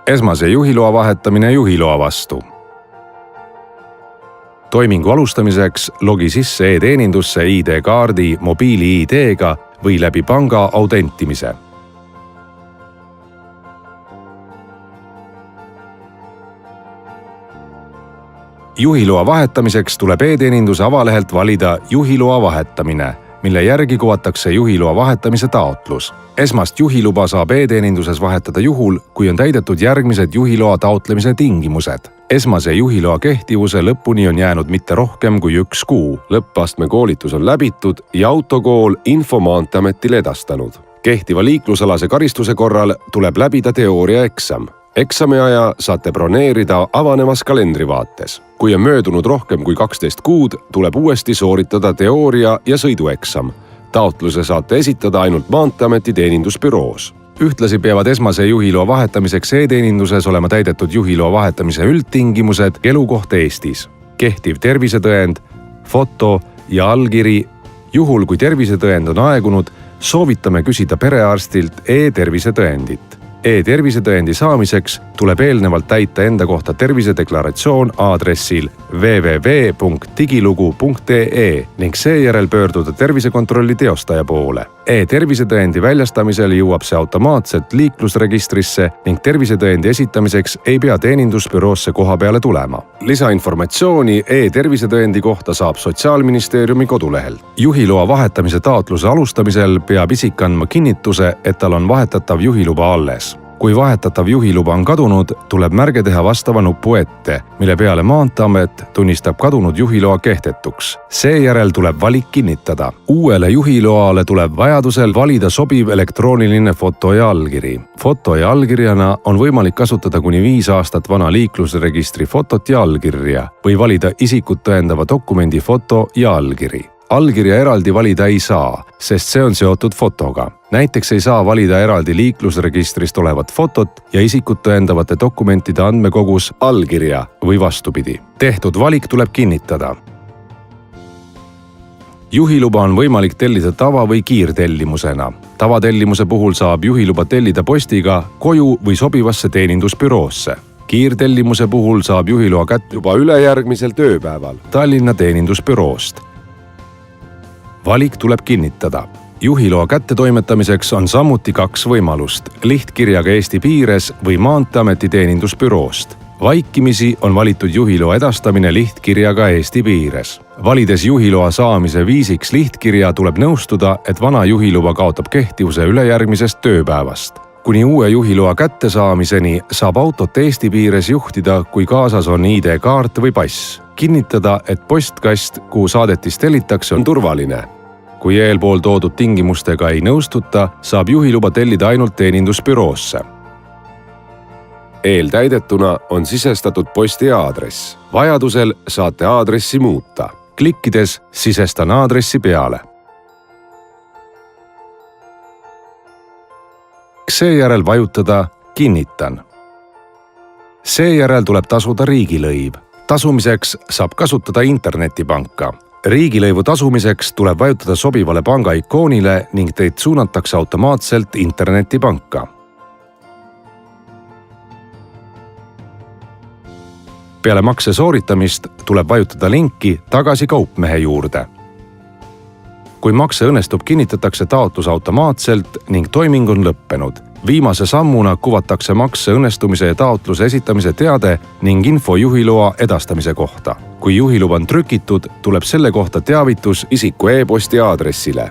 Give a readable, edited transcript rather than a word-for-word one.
esmase juhiloa vahetamine juhiloa vastu. Toimingu alustamiseks logi sisse e-teenindusse ID-kaardi mobiili-ID-ga või läbi panga autentimise. Juhiloa vahetamiseks tuleb e-teeninduse avalehelt valida juhiloa vahetamine, mille järgi kuvatakse juhiloa vahetamise taotlus. Esmast juhiluba saab e-teeninduses vahetada juhul, kui on täidetud järgmised juhiloa taotlemise tingimused. Esmase juhiloa kehtivuse lõpuni on jäänud mitte rohkem kui 1 kuu. Lõppastme koolitus on läbitud ja autokool info Maanteeametile edastanud. Kehtiva liiklusalase karistuse korral tuleb läbida teooriaeksam. Eksami aja saate broneerida avanevas kalendrivaates. Kui on möödunud rohkem kui 12 kuud, tuleb uuesti sooritada teooria- ja sõidueksam. Taotluse saate esitada ainult Maanteeameti teenindusbüroos. Ühtlasi peavad esmase juhiloa vahetamiseks e-teeninduses olema täidetud juhiloa vahetamise üldtingimused, elukoht Eestis, kehtiv tervisetõend, foto ja allkiri. Juhul, kui tervisetõend on aegunud, soovitame küsida perearstilt e-tervisetõendit. E-tervisetõendi saamiseks tuleb eelnevalt täita enda kohta tervisedeklaratsioon aadressil www.digilugu.ee ning seejärel pöörduda tervisekontrolli teostaja poole. E-tervisetõendi väljastamisel jõuab see automaatselt liiklusregistrisse ning tervisetõendi esitamiseks ei pea teenindusbüroosse kohapeale tulema. Lisainformatsiooni e-tervisetõendi kohta saab Sotsiaalministeeriumi kodulehelt. Juhiloa vahetamise taotluse alustamisel peab isik andma kinnituse, et tal on vahetatav juhiluba alles. Kui vahetatav juhiluba on kadunud, tuleb märge teha vastava nupu ette, mille peale Maanteeamet tunnistab kadunud juhiloa kehtetuks. Seejärel tuleb valik kinnitada. Uuele juhiloale tuleb vajadusel valida sobiv elektrooniline foto ja allkiri. Foto ja allkirjana on võimalik kasutada kuni 5 aastat vana liiklusregistri fotot ja allkirja või valida isikut tõendava dokumendi foto ja allkiri. Allkirja eraldi valida ei saa, sest see on seotud fotoga. Näiteks ei saa valida eraldi liiklusregistrist olevat fotot ja isikut tõendavate dokumentide andmekogus allkirja või vastupidi. Tehtud valik tuleb kinnitada. Juhiluba on võimalik tellida tava- või kiirtellimusena. Tavatellimuse puhul saab juhiluba tellida postiga koju või sobivasse teenindusbüroosse. Kiirtellimuse puhul saab juhiloa kätte juba ülejärgmisel tööpäeval Tallinna teenindusbüroost. Valik tuleb kinnitada. Juhiloa kättetoimetamiseks on samuti 2 võimalust, lihtkirjaga Eesti piires või Maanteeameti teenindusbüroost. Vaikimisi on valitud juhiloa edastamine lihtkirjaga Eesti piires. Valides juhiloa saamise viisiks lihtkirja tuleb nõustuda, et vana juhiluba kaotab kehtivuse ülejärgmisest tööpäevast. Kuni uue juhiloa kättesaamiseni saab autot Eesti piires juhtida, kui kaasas on ID-kaart või pass. Kinnitada, et postkast, kuhu saadetis tellitakse, on turvaline. Kui eelpool toodud tingimustega ei nõustuta, saab juhiluba tellida ainult teenindusbüroosse. Eeltäidetuna on sisestatud posti aadress. Vajadusel saate aadressi muuta. Klikkides sisestan aadressi peale. Seejärel vajutada Kinnitan. Seejärel tuleb tasuda riigilõiv. Tasumiseks saab kasutada internetipanka. Riigilõivu tasumiseks tuleb vajutada sobivale panga ikoonile ning teid suunatakse automaatselt internetipanka. Peale makse sooritamist tuleb vajutada linki tagasi kaupmehe juurde. Kui makse õnnestub, kinnitatakse taotlus automaatselt ning toiming on lõppenud. Viimase sammuna kuvatakse makse õnnestumise ja taotluse esitamise teade ning info juhiloa edastamise kohta. Kui juhiluba on trükitud, tuleb selle kohta teavitus isiku e-posti aadressile.